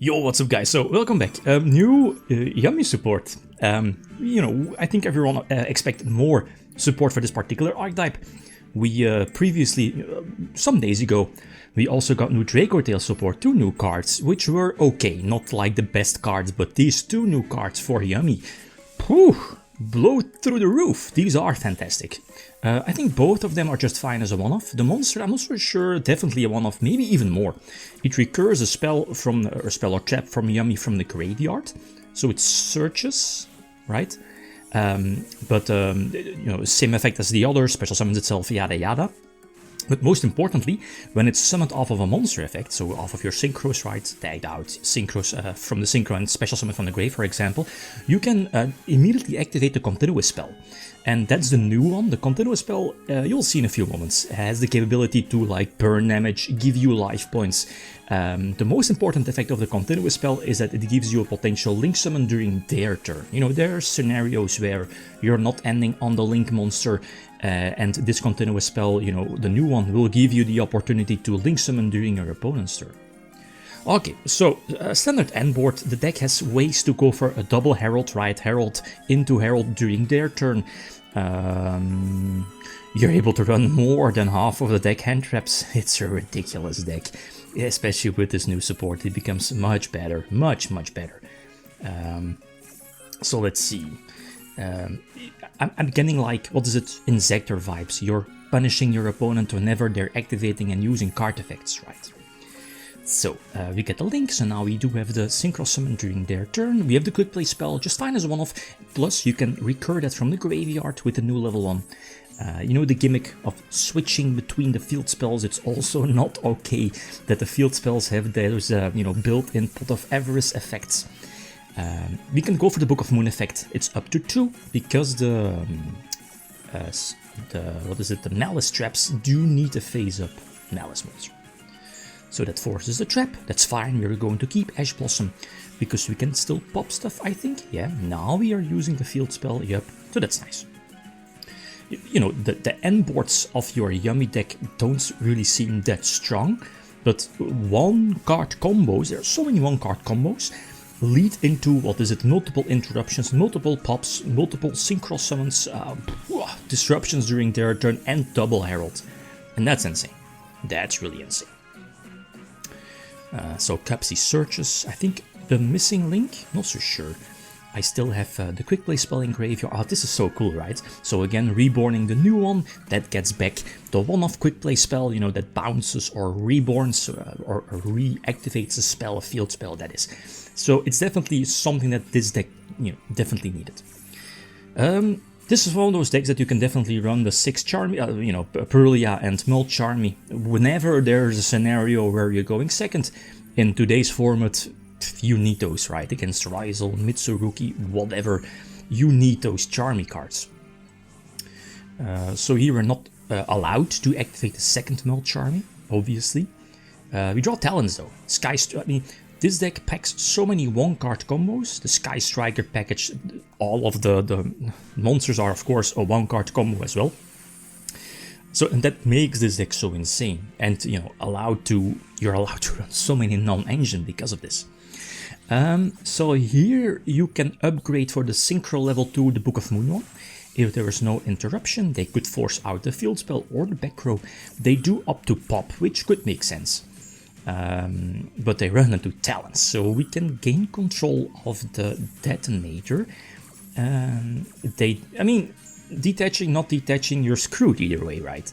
Yo, what's up guys? So, welcome back. New Yummy support. I think everyone expected more support for this particular archetype. We previously, some days ago, we also got new Draco Tail support, 2 new cards, which were okay, not like the best cards, but these 2 new cards for Yummy. Whew, blow through the roof. These are fantastic. I think both of them are just fine as a one-off. The monster, I'm not so sure, definitely a one-off, maybe even more. It recurs a spell from, or spell or trap from Yummy from the graveyard, so it searches, right? Same effect as the other, special summons itself, yada yada. But most importantly, when it's summoned off of a monster effect, so off of your synchros, right, tagged out synchros from the synchro and special summon from the grave, for example, you can immediately activate the continuous spell. And that's the new one. The continuous spell, you'll see in a few moments, has the capability to like burn damage, give you life points. The most important effect of the continuous spell is that it gives you a potential link summon during their turn. You know, there are scenarios where you're not ending on the link monster, and this continuous spell, you know, the new one, will give you the opportunity to link summon during your opponent's turn. Okay, so standard end board, the deck has ways to go for a double Herald, right? Herald into Herald during their turn. You're able to run more than half of the deck hand traps. It's a ridiculous deck, especially with this new support. It becomes much better, much better. So let's see. I'm getting like, what is it, Insector vibes. You're punishing your opponent whenever they're activating and using card effects, right? So, we get the link, so now we do have the Synchro Summon during their turn. We have the Quick Play spell, just fine as a one-off. Plus, you can recur that from the graveyard with the new level 1. You know the gimmick of switching between the field spells. It's also not okay that the field spells have those, built-in Pot of Avarice effects. We can go for the Book of Moon effect. It's up to 2, because the Malice traps do need a phase-up Malice monster. So that forces the trap, that's fine, we're going to keep Ash Blossom, because we can still pop stuff, I think. Yeah, now we are using the field spell, yep, so that's nice. You know, the end boards of your Yummy deck don't really seem that strong, but one-card combos, there are so many one-card combos, lead into, multiple interruptions, multiple pops, multiple synchro summons, disruptions during their turn, and double Herald. And that's insane. That's really insane. So Cupsy searches, I think the missing link, not so sure. I still have the Quick Play spell in graveyard. Oh, this is so cool, right? So again, Reborning the new one, that gets back the one-off Quick Play spell, you know, that bounces or reborns or reactivates a spell, a field spell, that is. So it's definitely something that this deck, you know, definitely needed. This is one of those decks that you can definitely run the 6 Charmy, Purlia and Mult Charmy whenever there's a scenario where you're going second. In today's format, you need those, right? Against Ryzel, Mitsurugi, whatever, you need those Charmy cards. So here we're not allowed to activate the second Mult Charmy, obviously. We draw Talons though. This deck packs so many one-card combos. The Sky Striker package, all of the monsters are of course a one-card combo as well. So, and that makes this deck so insane. And you know, you're allowed to run so many non-engine because of this. So here you can upgrade for the Synchro level 2 the Book of Moon one. If there is no interruption, they could force out the field spell or the back row. They do up to pop, which could make sense. But they run into Talents, so we can gain control of the detonator. Detaching, not detaching, you're screwed either way, right?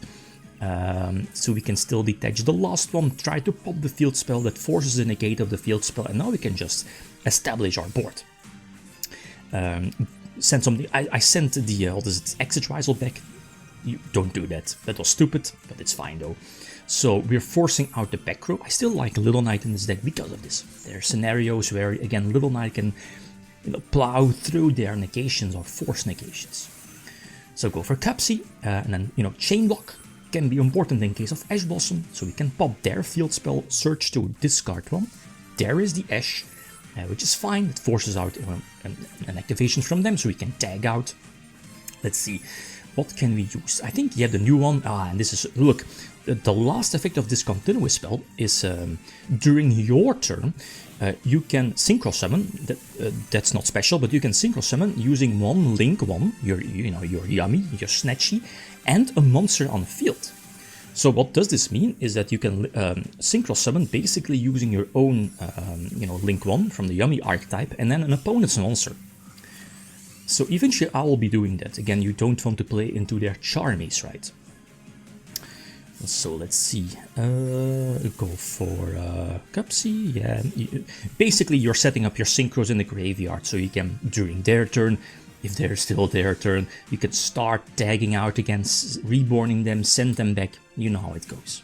So we can still detach the last one, try to pop the field spell that forces the negate of the field spell, and now we can just establish our board. Send something. I sent the Exit Ryzel back. You don't do that. That was stupid, but it's fine though. So we're forcing out the back row. I still like Little Knight in this deck because of this. There are scenarios where, again, Little Knight can plow through their negations or force negations. So go for Cupsy, and then, Chain Block can be important in case of Ash Blossom. So we can pop their field spell, search to discard one. There is the Ash, which is fine. It forces out an activation from them, so we can tag out. Let's see. What can we use? I think, yeah, the new one, and this is, look, the last effect of this continuous spell is during your turn, you can synchro summon. That's not special, but you can synchro summon using one Link 1, your Yummy, your Snatchy, and a monster on the field. So what does this mean is that you can synchro summon basically using your own Link 1 from the Yummy archetype and then an opponent's monster. So eventually I will be doing that. Again, you don't want to play into their Charmies, right? So let's see. Go for Cupsy. Yeah. Basically, you're setting up your synchros in the graveyard, so you can, during their turn, if they're still their turn, you can start tagging out again, reborning them, send them back. You know how it goes.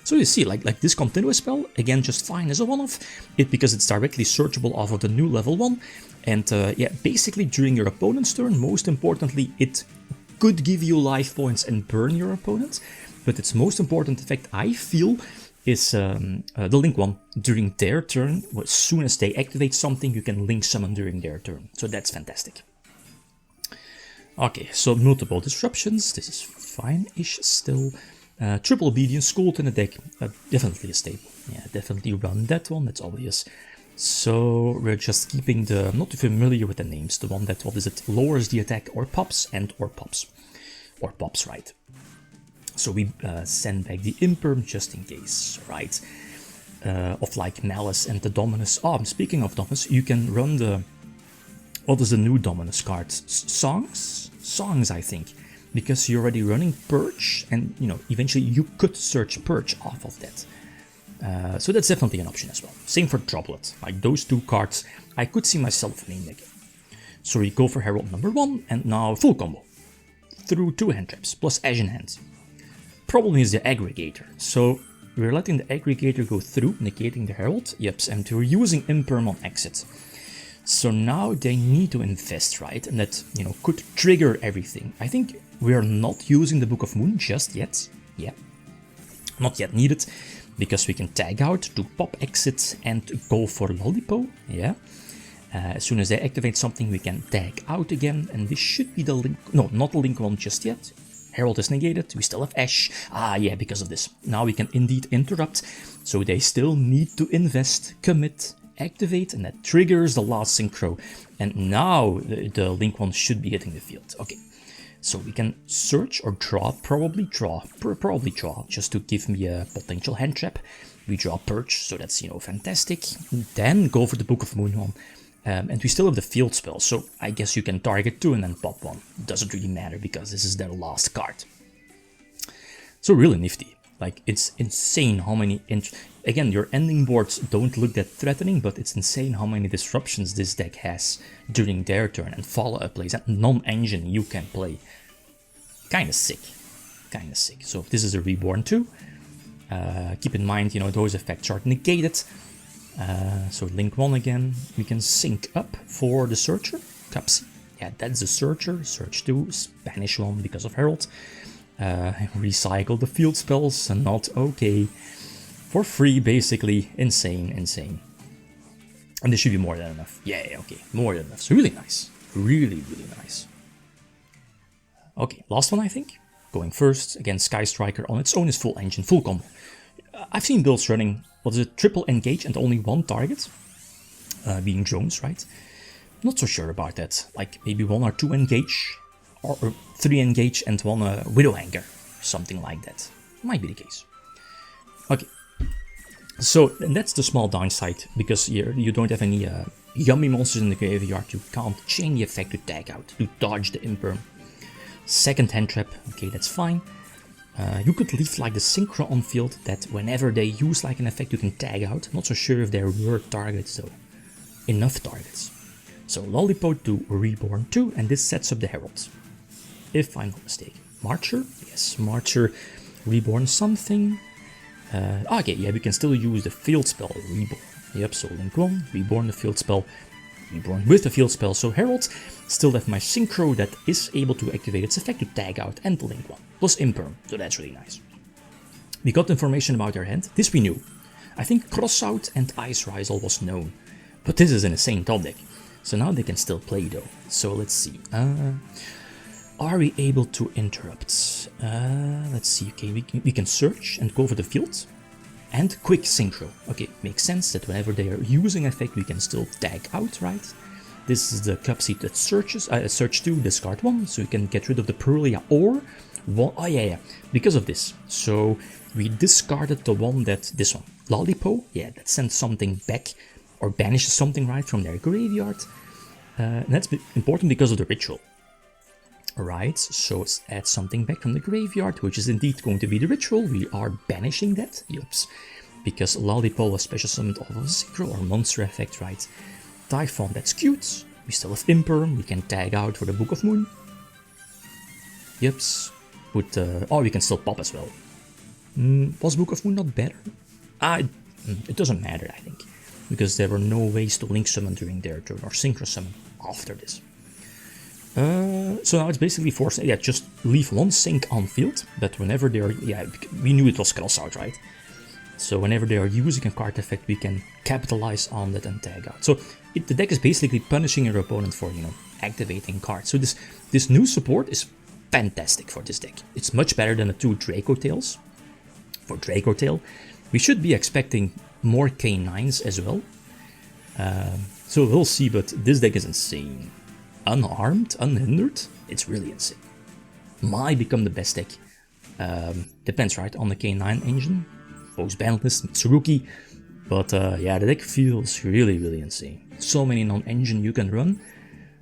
So you see, like this continuous spell, again, just fine as a one-off, because it's directly searchable off of the new level 1. And yeah, basically during your opponent's turn, most importantly, it could give you life points and burn your opponent. But its most important effect, I feel, is the Link 1 during their turn. As soon as they activate something, you can Link summon during their turn. So that's fantastic. Okay, so multiple disruptions. This is fine-ish still. Triple Obedience, Schooled in the deck. Definitely a staple. Yeah, definitely run that one, that's obvious. So we're just keeping the, not too familiar with the names, the one that, what is it, lowers the attack or pops and or pops. Or pops, right. So we send back the Imperm just in case, right. Of like Malice and the Dominus. Oh, speaking of Dominus, you can run the, what is the new Dominus card? Songs? Songs, I think. Because you're already running Purge, and you know, eventually you could search Purge off of that. So that's definitely an option as well. Same for Droplet. Like those two cards, I could see myself main decking. So we go for Herald number 1, and now full combo. Through 2 hand traps, plus Ash in hand. Problem is the Aggregator. So we're letting the Aggregator go through, negating the Herald. Yep, and we're using Imperm on exit. So now they need to invest, right? And that, you know, could trigger everything. I think we're not using the Book of Moon just yet. Yeah, not yet needed. Because we can tag out, do pop exit, and go for Lollipo, yeah. As soon as they activate something, we can tag out again, and this should be the Link, no, not the Link 1 just yet. Herald is negated, we still have Ash, yeah, because of this. Now we can indeed interrupt, so they still need to invest, commit, activate, and that triggers the last synchro. And now the Link 1 should be hitting the field, okay. So we can search or draw, probably draw, just to give me a potential hand trap. We draw Purge, so that's, you know, fantastic. Then go for the Book of Moon one. And we still have the field spell, so I guess you can target 2 and then pop 1. Doesn't really matter because this is their last card. So really nifty. Like, it's insane how many... Again, your ending boards don't look that threatening, but it's insane how many disruptions this deck has during their turn, and follow-up plays, and non-engine you can play. Kinda sick. Kinda sick. So if this is a Reborn 2, keep in mind, you know, those effects are negated. So Link 1 again, we can sync up for the Searcher. Cupsy. Yeah, that's the Searcher. Search 2, Spanish one because of Herald. Recycle the field spells, and not okay. For free, basically. Insane, insane. And this should be more than enough. Yeah, okay, more than enough. So really nice. Really, really nice. Okay, last one I think. Going first, again, Sky Striker on its own is full engine, full combo. I've seen builds running, what is it, triple engage and only 1 target. Being drones, right? Not so sure about that. Like maybe 1 or 2 engage, or 3 engage and 1 Widowhanger, something like that. Might be the case. Okay. So, and that's the small downside, because you don't have any yummy monsters in the graveyard. You can't chain the effect to tag out, to dodge the Imperm. Second hand trap, okay, that's fine. You could leave like the Synchro on field, that whenever they use like an effect you can tag out. Not so sure if there were targets though. Enough targets. So Lollipop to Reborn 2, and this sets up the Herald. If I'm not mistaken. Marcher? Yes, Marcher, Reborn something. Okay, yeah, we can still use the field spell, Reborn. Yep, so Link 1, Reborn the field spell, Reborn with the field spell. So Herald, still have my Synchro that is able to activate its effect to tag out and Link 1, plus Imperm, so that's really nice. We got information about their hand, this we knew. I think Crossout and Ice Risal was known, but this is an insane top deck. So now they can still play though, so let's see. are we able to interrupt? Let's see, okay, we can search and go over the field. And quick synchro. Okay, makes sense that whenever they are using effect, we can still tag out, right? This is the cup seat that searches, search 2, discard 1, so you can get rid of the Perulia or one, oh yeah, because of this. So we discarded the one that, this one, Lollipo, yeah, that sends something back or banishes something, right, from their graveyard. And that's important because of the ritual. Right, so let's add something back from the graveyard, which is indeed going to be the ritual. We are banishing that, yups, because Lollipo was special summoned off of a synchro or monster effect, right? Typhon, that's cute. We still have Imperm, we can tag out for the Book of Moon. Yups, put, oh, we can still pop as well. Was Book of Moon not better? It doesn't matter, I think, because there were no ways to link summon during their turn or synchro summon after this. So now it's basically forced, yeah, just leave one sync on field, but whenever they're, yeah, we knew it was cross out, right? So whenever they are using a card effect, we can capitalize on that and tag out. So the deck is basically punishing your opponent for, you know, activating cards. So this new support is fantastic for this deck. It's much better than the 2 Draco Tails. For Draco Tail, we should be expecting more K9s as well. So we'll see, but this deck is insane. Unarmed, unhindered, it's really insane. Might become the best deck. Depends, right, on the K9 engine. Post-ban list, Mitsurugi. But yeah, the deck feels really, really insane. So many non-engine you can run.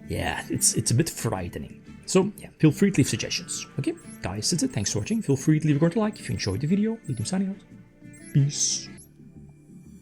Yeah, it's a bit frightening. So yeah, feel free to leave suggestions. Okay, guys, that's it. Thanks for watching. Feel free to leave a like if you enjoyed the video. Riddim signing out. Peace.